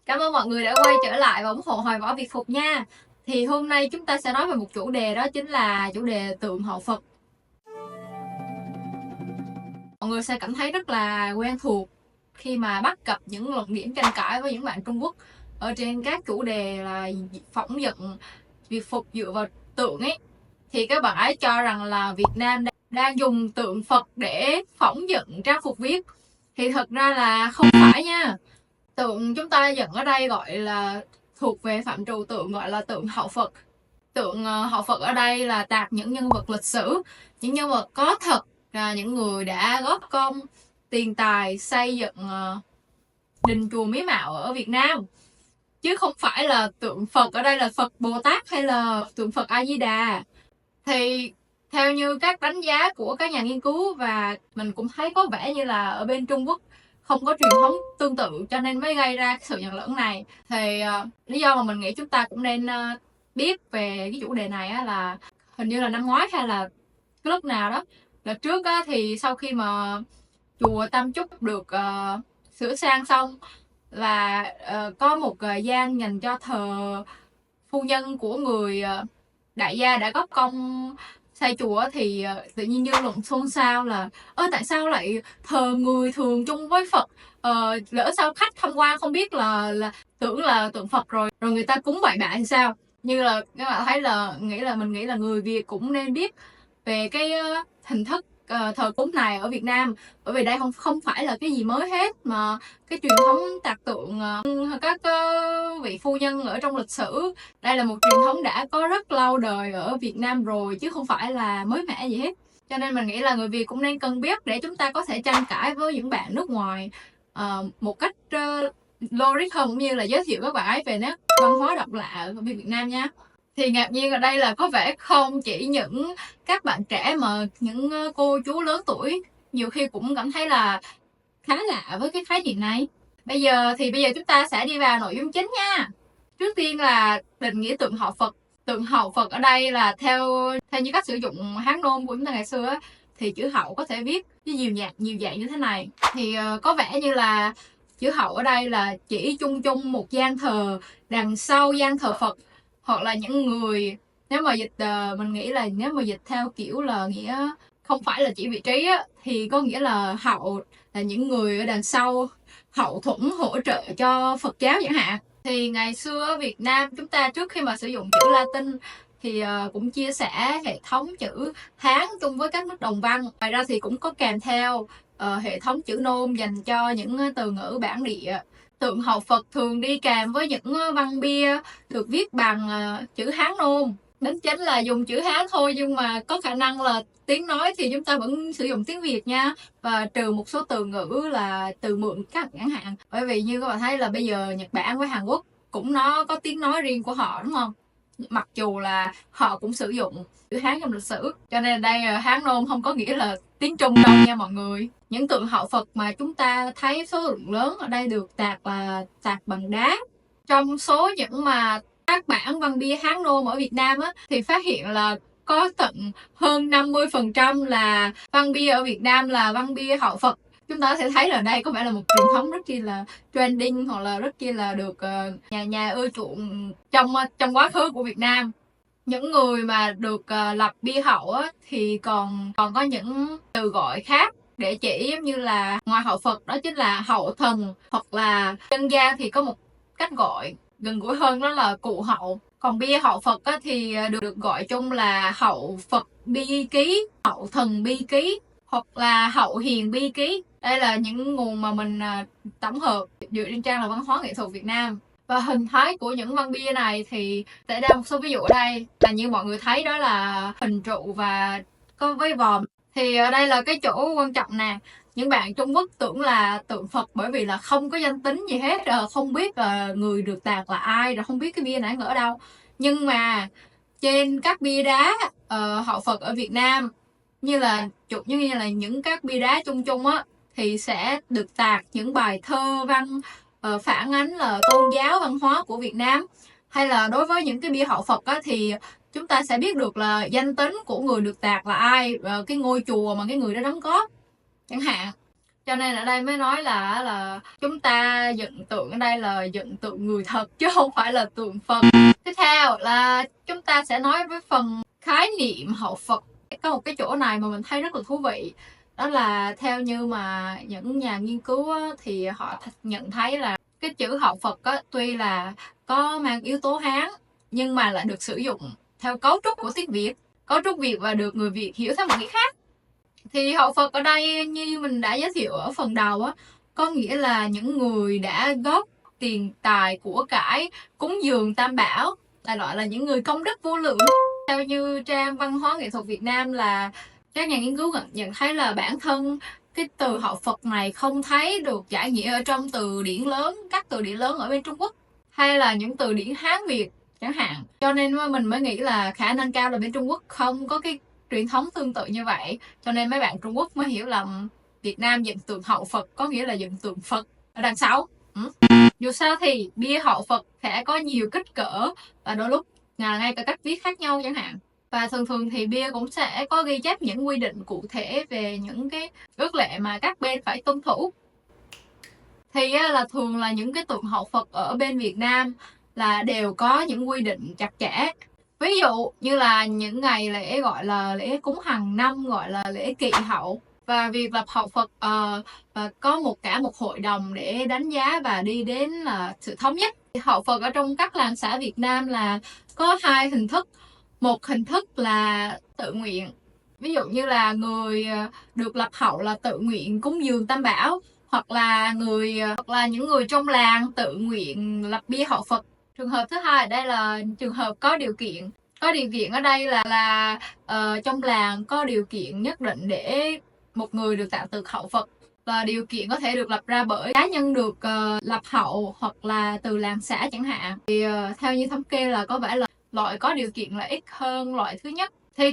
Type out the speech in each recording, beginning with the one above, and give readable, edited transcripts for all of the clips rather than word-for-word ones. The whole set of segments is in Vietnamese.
Cảm ơn mọi người đã quay trở lại và ủng hộ Hoài Võ Việt Phục nha. Thì hôm nay chúng ta sẽ nói về một chủ đề, đó chính là chủ đề tượng hậu Phật. Mọi người sẽ cảm thấy rất là quen thuộc khi mà bắt gặp những luận điểm tranh cãi với những bạn Trung Quốc ở trên các chủ đề là phỏng dựng Việt Phục dựa vào tượng ấy. Thì các bạn ấy cho rằng là Việt Nam đang dùng tượng Phật để phỏng dựng trang phục Việt. Thì thật ra là không phải nha. Tượng chúng ta dựng ở đây gọi là thuộc về phạm trù tượng gọi là tượng hậu Phật. Tượng hậu Phật ở đây là tạc những nhân vật lịch sử, những nhân vật có thật, là những người đã góp công tiền tài xây dựng đình chùa Miếu Mạo ở Việt Nam, chứ không phải là tượng Phật ở đây là Phật Bồ Tát hay là tượng Phật A Di Đà. Thì theo như các đánh giá của các nhà nghiên cứu, và mình cũng thấy có vẻ như là ở bên Trung Quốc không có truyền thống tương tự cho nên mới gây ra sự nhầm lẫn này. Thì lý do mà mình nghĩ chúng ta cũng nên biết về cái chủ đề này á, là hình như là năm ngoái hay là cái lúc nào đó, đợt trước á, thì sau khi mà chùa Tam Trúc được sửa sang xong và có một gian dành cho thờ phu nhân của người đại gia đã góp công xây chùa, thì tự nhiên dư luận xôn xao là tại sao lại thờ người thường chung với Phật, lỡ sao khách tham quan không biết là tưởng là tượng Phật rồi người ta cúng bậy bạ thì sao. Như là các bạn thấy là mình nghĩ là người Việt cũng nên biết về cái hình thức thờ cúng này ở Việt Nam, bởi vì đây không phải là cái gì mới hết, mà cái truyền thống tạc tượng các vị phu nhân ở trong lịch sử, đây là một truyền thống đã có rất lâu đời ở Việt Nam rồi, chứ không phải là mới mẻ gì hết. Cho nên mình nghĩ là người Việt cũng nên cần biết để chúng ta có thể tranh cãi với những bạn nước ngoài một cách logic hơn, cũng như là giới thiệu các bạn ấy về nét văn hóa độc lạ ở Việt Nam nha. Thì ngạc nhiên ở đây là có vẻ không chỉ những các bạn trẻ mà những cô chú lớn tuổi nhiều khi cũng cảm thấy là khá lạ với cái khái niệm này. Bây giờ chúng ta sẽ đi vào nội dung chính nha. Trước tiên là định nghĩa tượng hậu Phật. Tượng hậu Phật ở đây là theo như cách sử dụng Hán nôm của chúng ta ngày xưa, thì chữ hậu có thể viết với nhiều dạng như thế này. Thì có vẻ như là chữ hậu ở đây là chỉ chung chung một gian thờ đằng sau gian thờ Phật, hoặc là những người, nếu mà dịch mình nghĩ là nếu mà dịch theo kiểu là nghĩa không phải là chỉ vị trí á, thì có nghĩa là hậu là những người ở đằng sau hậu thuẫn hỗ trợ cho Phật giáo chẳng hạn. Thì ngày xưa ở Việt Nam chúng ta trước khi mà sử dụng chữ Latin thì cũng chia sẻ hệ thống chữ Hán chung với các nước đồng văn. Ngoài ra thì cũng có kèm theo hệ thống chữ nôm dành cho những từ ngữ bản địa. Tượng hậu Phật thường đi kèm với những văn bia được viết bằng chữ Hán nôm. Đính chính là dùng chữ Hán thôi, nhưng mà có khả năng là tiếng nói thì chúng ta vẫn sử dụng tiếng Việt nha, và trừ một số từ ngữ là từ mượn các chẳng hạn. Bởi vì như các bạn thấy là bây giờ Nhật Bản với Hàn Quốc cũng nó có tiếng nói riêng của họ, đúng không? Mặc dù là họ cũng sử dụng chữ Hán trong lịch sử, cho nên đây Hán nôm không có nghĩa là tiếng Trung đâu nha mọi người. Những tượng hậu Phật mà chúng ta thấy số lượng lớn ở đây được tạc là tạc bằng đá. Trong số những mà các bản văn bia Hán nôm ở Việt Nam á, thì phát hiện là có tận hơn 50% là văn bia ở Việt Nam là văn bia hậu Phật. Chúng ta có thể thấy là đây có vẻ là một truyền thống rất chi là trending, hoặc là rất chi là được nhà ưa chuộng trong quá khứ của Việt Nam. Những người mà được lập bia hậu á, thì còn có những từ gọi khác để chỉ, giống như là ngoài hậu Phật đó chính là hậu thần, hoặc là dân gian thì có một cách gọi gần gũi hơn, đó là cụ hậu. Còn bia hậu Phật á, thì được gọi chung là hậu Phật bi ký, hậu thần bi ký, hoặc là hậu hiền bi ký. Đây là những nguồn mà mình tổng hợp dựa trên trang là văn hóa nghệ thuật Việt Nam. Và hình thái của những văn bia này thì sẽ ra một số ví dụ ở đây, là như mọi người thấy đó là hình trụ và có với vòm. Thì ở đây là cái chỗ quan trọng nè. Những bạn Trung Quốc tưởng là tượng Phật bởi vì là không có danh tính gì hết, không biết là người được tạc là ai, rồi không biết cái bia này ở đâu. Nhưng mà trên các bia đá hậu Phật ở Việt Nam, như là những các bia đá chung chung á, thì sẽ được tạc những bài thơ văn phản ánh là tôn giáo văn hóa của Việt Nam. Hay là đối với những cái bia hậu Phật á, thì chúng ta sẽ biết được là danh tính của người được tạc là ai, cái ngôi chùa mà cái người đó đóng góp chẳng hạn. Cho nên ở đây mới nói là chúng ta dựng tượng ở đây là dựng tượng người thật chứ không phải là tượng Phật. Tiếp theo là chúng ta sẽ nói với phần khái niệm hậu Phật. Có một cái chỗ này mà mình thấy rất là thú vị, đó là theo như mà những nhà nghiên cứu á, thì họ nhận thấy là cái chữ hậu Phật á, tuy là có mang yếu tố Hán nhưng mà lại được sử dụng theo cấu trúc của tiếng Việt, cấu trúc Việt và được người Việt hiểu theo một nghĩa khác. Thì hậu Phật ở đây như mình đã giới thiệu ở phần đầu á, có nghĩa là những người đã góp tiền tài của cải cúng dường Tam Bảo, đại loại là những người công đức vô lượng. Theo như trang văn hóa nghệ thuật Việt Nam là các nhà nghiên cứu nhận thấy là bản thân cái từ hậu Phật này không thấy được giải nghĩa ở trong từ điển lớn, các từ điển lớn ở bên Trung Quốc hay là những từ điển Hán Việt chẳng hạn. Cho nên mình mới nghĩ là khả năng cao là bên Trung Quốc không có cái truyền thống tương tự như vậy, cho nên mấy bạn Trung Quốc mới hiểu lầm Việt Nam dựng tượng hậu Phật có nghĩa là dựng tượng Phật ở đằng sau. Dù sao thì bia hậu Phật sẽ có nhiều kích cỡ và đôi lúc ngay cả cách viết khác nhau chẳng hạn. Và thường thì bia cũng sẽ có ghi chép những quy định cụ thể về những cái ước lệ mà các bên phải tuân thủ. Thì là thường là những cái tượng hậu Phật ở bên Việt Nam là đều có những quy định chặt chẽ. Ví dụ như là những ngày lễ gọi là lễ cúng hàng năm gọi là lễ kỵ hậu, và việc lập hậu Phật và có cả một hội đồng để đánh giá và đi đến là sự thống nhất. Hậu Phật ở trong các làng xã Việt Nam là có hai hình thức. Một hình thức là tự nguyện, ví dụ như là người được lập hậu là tự nguyện cúng dường Tam Bảo, hoặc là những người trong làng tự nguyện lập bia hậu Phật. Trường hợp thứ hai ở đây là trường hợp có điều kiện. Có điều kiện ở đây là trong làng có điều kiện nhất định để một người được tạo tượng hậu Phật, và điều kiện có thể được lập ra bởi cá nhân được lập hậu hoặc là từ làng xã chẳng hạn. Thì theo như thống kê là có vẻ là loại có điều kiện là ít hơn loại thứ nhất. Thì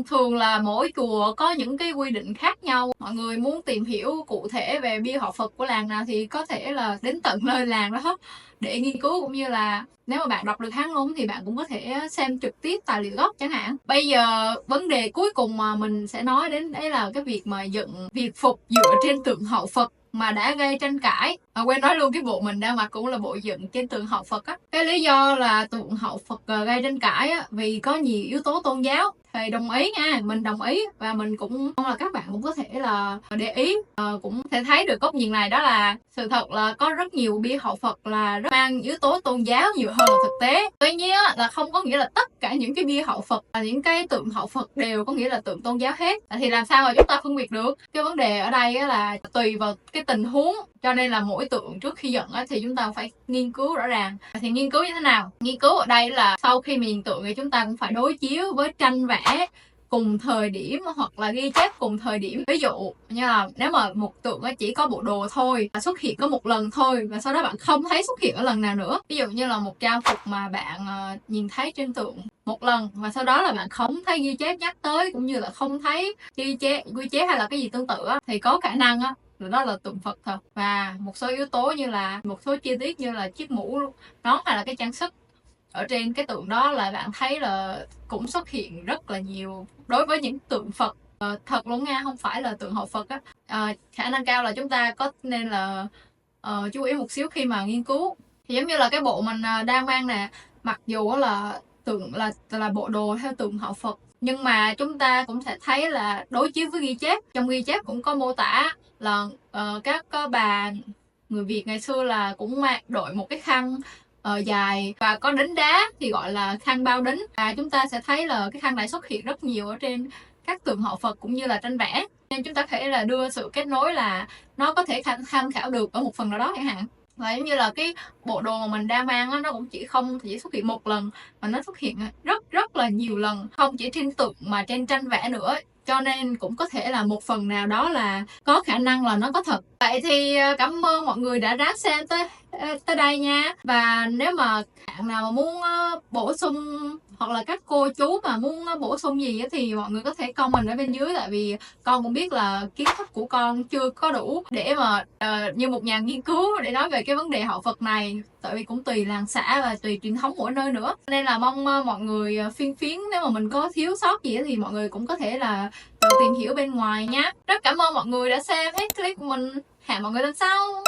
thường là mỗi chùa có những cái quy định khác nhau. Mọi người muốn tìm hiểu cụ thể về bia hậu Phật của làng nào thì có thể là đến tận nơi làng đó để nghiên cứu, cũng như là nếu mà bạn đọc được Hán ngôn thì bạn cũng có thể xem trực tiếp tài liệu gốc chẳng hạn. Bây giờ vấn đề cuối cùng mà mình sẽ nói đến đấy là cái việc mà việc phục dựa trên tượng hậu Phật mà đã gây tranh cãi. Quên nói luôn, cái bộ mình đang mặc cũng là bộ dựng trên tượng hậu Phật á. Cái lý do là tượng hậu Phật gây tranh cãi á, vì có nhiều yếu tố tôn giáo. Thầy đồng ý nha, mình đồng ý, và mình cũng mong là các bạn cũng có thể là để ý, cũng thể thấy được góc nhìn này, đó là sự thật là có rất nhiều bia hậu Phật là rất mang yếu tố tôn giáo nhiều hơn là thực tế. Tuy nhiên là không có nghĩa là tất cả những cái bia hậu Phật và những cái tượng hậu Phật đều có nghĩa là tượng tôn giáo hết. Thì làm sao mà chúng ta phân biệt được? Cái vấn đề ở đây là tùy vào cái tình huống, cho nên là mỗi tượng trước khi dựng thì chúng ta phải nghiên cứu rõ ràng. Thì nghiên cứu như thế nào? Nghiên cứu ở đây là sau khi mình tượng thì chúng ta cũng phải đối chiếu với tranh vẽ cùng thời điểm hoặc là ghi chép cùng thời điểm. Ví dụ như là nếu mà một tượng chỉ có bộ đồ thôi, xuất hiện có một lần thôi, và sau đó bạn không thấy xuất hiện ở lần nào nữa. Ví dụ như là một trang phục mà bạn nhìn thấy trên tượng một lần và sau đó là bạn không thấy ghi chép nhắc tới, cũng như là không thấy ghi chép hay là cái gì tương tự thì có khả năng đó là tượng Phật thật. Và một số yếu tố như là một số chi tiết như là chiếc mũ nón hay là cái trang sức ở trên cái tượng đó là bạn thấy là cũng xuất hiện rất là nhiều đối với những tượng Phật thật luôn nha, không phải là tượng hậu Phật á. Khả năng cao là chúng ta có nên là chú ý một xíu khi mà nghiên cứu. Thì giống như là cái bộ mình đang mang nè, mặc dù là tượng là bộ đồ theo tượng hậu Phật, nhưng mà chúng ta cũng sẽ thấy là đối chiếu với ghi chép, trong ghi chép cũng có mô tả là các bà người Việt ngày xưa là cũng đội một cái khăn dài và có đính đá thì gọi là khăn bao đính. Chúng ta sẽ thấy là cái khăn này xuất hiện rất nhiều ở trên các tượng hậu Phật cũng như là tranh vẽ, nên chúng ta có thể là đưa sự kết nối là nó có thể tham khảo được ở một phần nào đó chẳng hạn. Và giống như là cái bộ đồ mà mình đang mang nó cũng không chỉ xuất hiện một lần mà nó xuất hiện rất là nhiều lần, không chỉ trên tượng mà trên tranh vẽ nữa, cho nên cũng có thể là một phần nào đó là có khả năng là nó có thật. Vậy thì cảm ơn mọi người đã ráng xem tới đây nha. Và nếu mà bạn nào mà muốn bổ sung hoặc là các cô chú mà muốn bổ sung gì thì mọi người có thể comment ở bên dưới, tại vì con cũng biết là kiến thức của con chưa có đủ để mà như một nhà nghiên cứu để nói về cái vấn đề hậu Phật này, tại vì cũng tùy làng xã và tùy truyền thống mỗi nơi nữa, nên là mong mọi người phiên phiến nếu mà mình có thiếu sót gì thì mọi người cũng có thể là tìm hiểu bên ngoài nhé. Rất cảm ơn mọi người đã xem hết clip của mình. Hẹn mọi người lần sau.